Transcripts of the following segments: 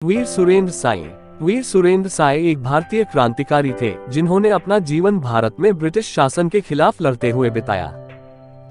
वीर सुरेंद्र साई। वीर सुरेंद्र साई एक भारतीय क्रांतिकारी थे जिन्होंने अपना जीवन भारत में ब्रिटिश शासन के खिलाफ लड़ते हुए बिताया।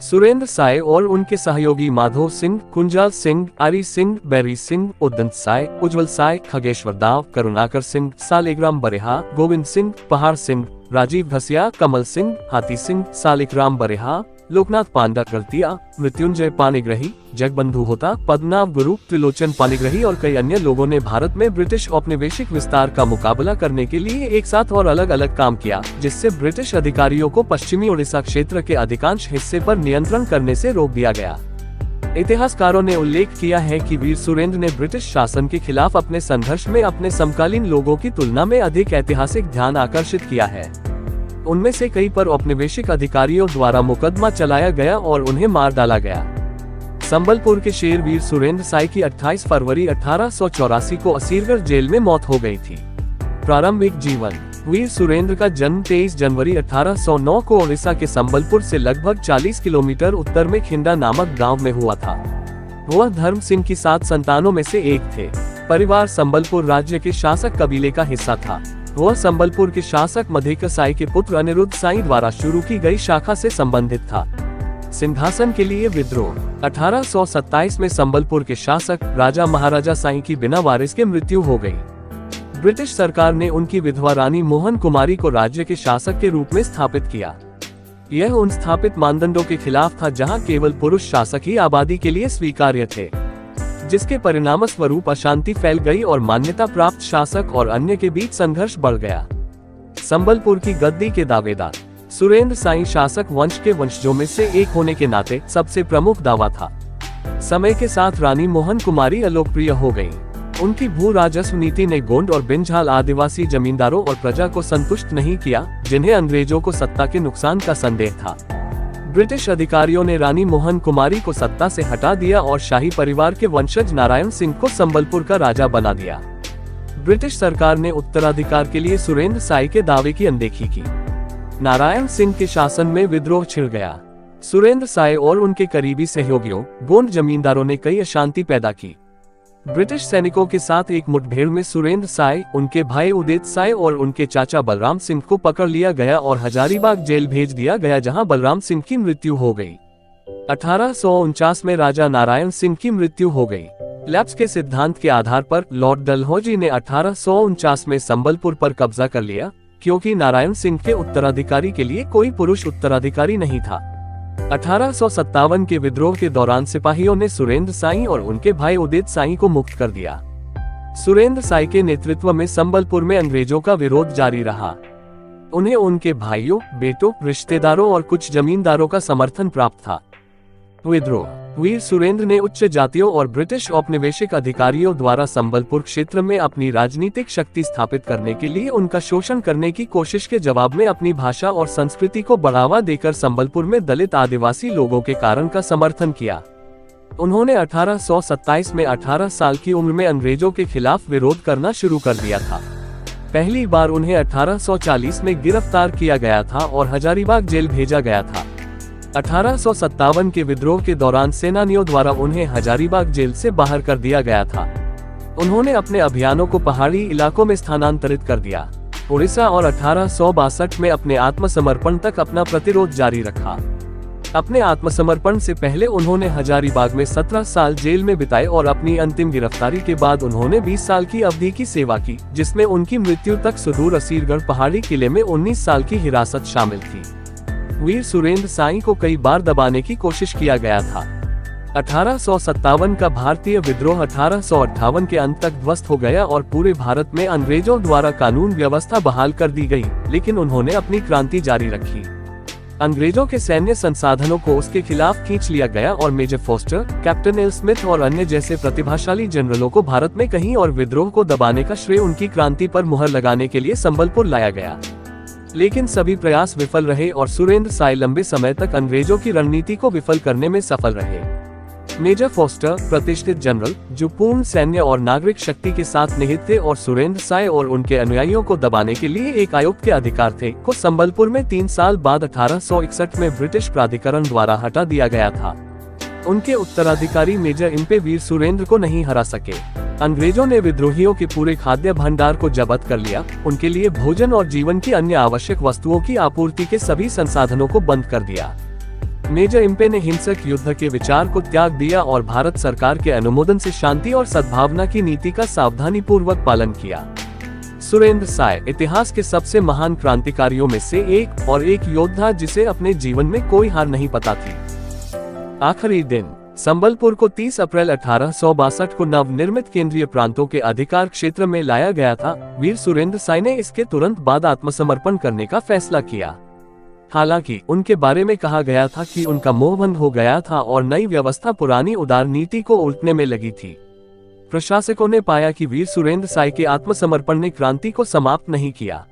सुरेंद्र साई और उनके सहयोगी माधव सिंह, कुंजाल सिंह, आरी सिंह, बैरी सिंह, उदंत साई, उज्जवल साई, खगेश्वर दाव, करुणाकर सिंह, सालिग्राम बरेहा, गोविंद सिंह, पहाड़ सिंह, राजीव घसिया, कमल सिंह, हाथी सिंह, सालिग्राम बरेहा, लोकनाथ पांडा गलतिया, मृत्युंजय पाणिग्राही, जगबंधु होता, पद्मनाभ गुरु, त्रिलोचन पाणिग्राही और कई अन्य लोगों ने भारत में ब्रिटिश औपनिवेशिक विस्तार का मुकाबला करने के लिए एक साथ और अलग अलग काम किया, जिससे ब्रिटिश अधिकारियों को पश्चिमी उड़ीसा क्षेत्र के अधिकांश हिस्से पर नियंत्रण करने से रोक दिया गया। इतिहासकारों ने उल्लेख किया है कि वीर सुरेंद्र ने ब्रिटिश शासन के खिलाफ अपने संघर्ष में अपने समकालीन लोगों की तुलना में अधिक ऐतिहासिक ध्यान आकर्षित किया है। उनमें से कई पर औपनिवेशिक अधिकारियों द्वारा मुकदमा चलाया गया और उन्हें मार डाला गया। संबलपुर के शेर वीर सुरेंद्र साई की 28 फरवरी 1884 को असीरगढ़ जेल में मौत हो गई थी। प्रारंभिक जीवन। वीर सुरेंद्र का जन्म 23 जनवरी 1809 को उड़ीसा के संबलपुर से लगभग 40 किलोमीटर उत्तर में खिंडा नामक गांव में हुआ था। वह धर्म सिंह की 7 संतानों में से एक थे। परिवार संबलपुर राज्य के शासक कबीले का हिस्सा था। वह संबलपुर के शासक मधेकर साई के पुत्र अनिरुद्ध साई द्वारा शुरू की गई शाखा से संबंधित था। सिंहासन के लिए विद्रोह। 1827 में संबलपुर के शासक राजा महाराजा साई की बिना वारिस के मृत्यु हो गई। ब्रिटिश सरकार ने उनकी विधवा रानी मोहन कुमारी को राज्य के शासक के रूप में स्थापित किया। यह उन स्थापित मानदंडों के खिलाफ था जहां केवल पुरुष शासक ही आबादी के लिए स्वीकार्य थे, जिसके परिणामस्वरूप अशांति फैल गई और मान्यता प्राप्त शासक और अन्य के बीच संघर्ष बढ़ गया। संबलपुर की गद्दी के दावेदार। सुरेंद्र साई शासक वंश के वंशजों में से एक होने के नाते सबसे प्रमुख दावा था। समय के साथ रानी मोहन कुमारी अलोकप्रिय हो गई। उनकी भू राजस्व नीति ने गोंड और बिंझाल आदिवासी जमींदारों और प्रजा को संतुष्ट नहीं किया, जिन्हें अंग्रेजों को सत्ता के नुकसान का संदेह था। ब्रिटिश अधिकारियों ने रानी मोहन कुमारी को सत्ता से हटा दिया और शाही परिवार के वंशज नारायण सिंह को संबलपुर का राजा बना दिया। ब्रिटिश सरकार ने उत्तराधिकार के लिए सुरेंद्र साई के दावे की अनदेखी की। नारायण सिंह के शासन में विद्रोह छिड़ गया। सुरेंद्र साई और उनके करीबी सहयोगियों गोंड जमींदारों ने कई अशांति पैदा की। ब्रिटिश सैनिकों के साथ एक मुठभेड़ में सुरेंद्र साई, उनके भाई उदित साई और उनके चाचा बलराम सिंह को पकड़ लिया गया और हजारीबाग जेल भेज दिया गया, जहां बलराम सिंह की मृत्यु हो गई। 1849 में राजा नारायण सिंह की मृत्यु हो गई। लैप्स के सिद्धांत के आधार पर लॉर्ड डलहौजी ने 1849 में संबलपुर पर कब्जा कर लिया, क्योंकि नारायण सिंह के उत्तराधिकारी के लिए कोई पुरुष उत्तराधिकारी नहीं था। 1857 के विद्रोह के दौरान सिपाहियों ने सुरेंद्र साई और उनके भाई उदित साई को मुक्त कर दिया। सुरेंद्र साई के नेतृत्व में संबलपुर में अंग्रेजों का विरोध जारी रहा। उन्हें उनके भाइयों, बेटों, रिश्तेदारों और कुछ जमींदारों का समर्थन प्राप्त था। विद्रोह। वीर सुरेंद्र ने उच्च जातियों और ब्रिटिश औपनिवेशिक अधिकारियों द्वारा संबलपुर क्षेत्र में अपनी राजनीतिक शक्ति स्थापित करने के लिए उनका शोषण करने की कोशिश के जवाब में अपनी भाषा और संस्कृति को बढ़ावा देकर संबलपुर में दलित आदिवासी लोगों के कारण का समर्थन किया। उन्होंने 1827 में 18 साल की उम्र में अंग्रेजों के खिलाफ विरोध करना शुरू कर दिया था। पहली बार उन्हें 1840 में गिरफ्तार किया गया था और हजारीबाग जेल भेजा गया था। 1857 के विद्रोह के दौरान सेनानियों द्वारा उन्हें हजारीबाग जेल से बाहर कर दिया गया था। उन्होंने अपने अभियानों को पहाड़ी इलाकों में स्थानांतरित कर दिया। उड़ीसा और 1862 में अपने आत्मसमर्पण तक अपना प्रतिरोध जारी रखा। अपने आत्मसमर्पण से पहले उन्होंने हजारीबाग में 17 साल जेल में बिताए और अपनी अंतिम गिरफ्तारी के बाद उन्होंने 20 साल की अवधि की सेवा की, जिसमें उनकी मृत्यु तक सुदूर असीरगढ़ पहाड़ी किले में 19 साल की हिरासत शामिल थी। वीर सुरेंद्र साई को कई बार दबाने की कोशिश किया गया था। 1857 का भारतीय विद्रोह 1858 के अंत तक ध्वस्त हो गया और पूरे भारत में अंग्रेजों द्वारा कानून व्यवस्था बहाल कर दी गई, लेकिन उन्होंने अपनी क्रांति जारी रखी। अंग्रेजों के सैन्य संसाधनों को उसके खिलाफ खींच लिया गया और major Foster, captain L Smith और अन्य जैसे प्रतिभाशाली जनरलों को भारत में कहीं और विद्रोह को दबाने का श्रेय उनकी क्रांति पर मुहर लगाने के लिए संबलपुर लाया गया। लेकिन सभी प्रयास विफल रहे और सुरेंद्र साई लंबे समय तक अंग्रेजों की रणनीति को विफल करने में सफल रहे। मेजर फोस्टर, प्रतिष्ठित जनरल जो पूर्ण सैन्य और नागरिक शक्ति के साथ निहित थे और सुरेंद्र साई और उनके अनुयायियों को दबाने के लिए एक आयुक्त के अधिकार थे, को संबलपुर में 3 साल बाद 1861 में ब्रिटिश प्राधिकरण द्वारा हटा दिया गया था। उनके उत्तराधिकारी मेजर इम्पे वीर सुरेंद्र को नहीं हरा सके। अंग्रेजों ने विद्रोहियों के पूरे खाद्य भंडार को जब्त कर लिया, उनके लिए भोजन और जीवन की अन्य आवश्यक वस्तुओं की आपूर्ति के सभी संसाधनों को बंद कर दिया। मेजर इम्पे ने हिंसक युद्ध के विचार को त्याग दिया और भारत सरकार के अनुमोदन से शांति और सद्भावना की नीति का सावधानी पूर्वक पालन किया। सुरेंद्र साय इतिहास के सबसे महान क्रांतिकारियों में से एक और एक योद्धा जिसे अपने जीवन में कोई हार नहीं पता थी। आखिरी दिन संबलपुर को 30 अप्रैल 1862 को नवनिर्मित केंद्रीय प्रांतों के अधिकार क्षेत्र में लाया गया था। वीर सुरेंद्र साय ने इसके तुरंत बाद आत्मसमर्पण करने का फैसला किया। हालांकि उनके बारे में कहा गया था कि उनका मोहभंग हो गया था और नई व्यवस्था पुरानी उदार नीति को उल्टने में लगी थी। प्रशासकों ने पाया कि वीर सुरेंद्र साय के आत्मसमर्पण ने क्रांति को समाप्त नहीं किया।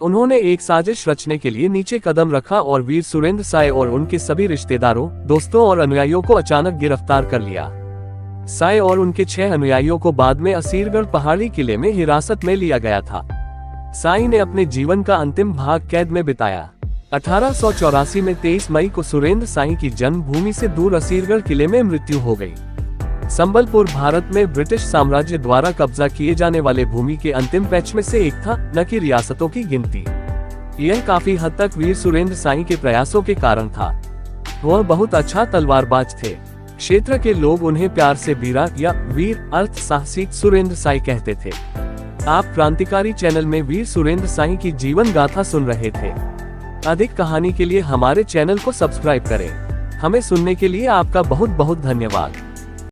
उन्होंने एक साजिश रचने के लिए नीचे कदम रखा और वीर सुरेंद्र साय और उनके सभी रिश्तेदारों, दोस्तों और अनुयायियों को अचानक गिरफ्तार कर लिया। साय और उनके 6 अनुयायियों को बाद में असीरगढ़ पहाड़ी किले में हिरासत में लिया गया था। साय ने अपने जीवन का अंतिम भाग कैद में बिताया। 1884 में 23 मई को सुरेंद्र साय की जन्मभूमि से दूर असीरगढ़ किले में मृत्यु हो गई। संबलपुर भारत में ब्रिटिश साम्राज्य द्वारा कब्जा किए जाने वाले भूमि के अंतिम पैच में से एक था, न कि रियासतों की गिनती। यह काफी हद तक वीर सुरेंद्र साय के प्रयासों के कारण था। वह बहुत अच्छा तलवारबाज थे। क्षेत्र के लोग उन्हें प्यार से वीरा या वीर अर्थ साहसी सुरेंद्र साय कहते थे। आप क्रांतिकारी चैनल में वीर सुरेंद्र साय की जीवन गाथा सुन रहे थे। अधिक कहानी के लिए हमारे चैनल को सब्सक्राइब करें। हमें सुनने के लिए आपका बहुत बहुत धन्यवाद।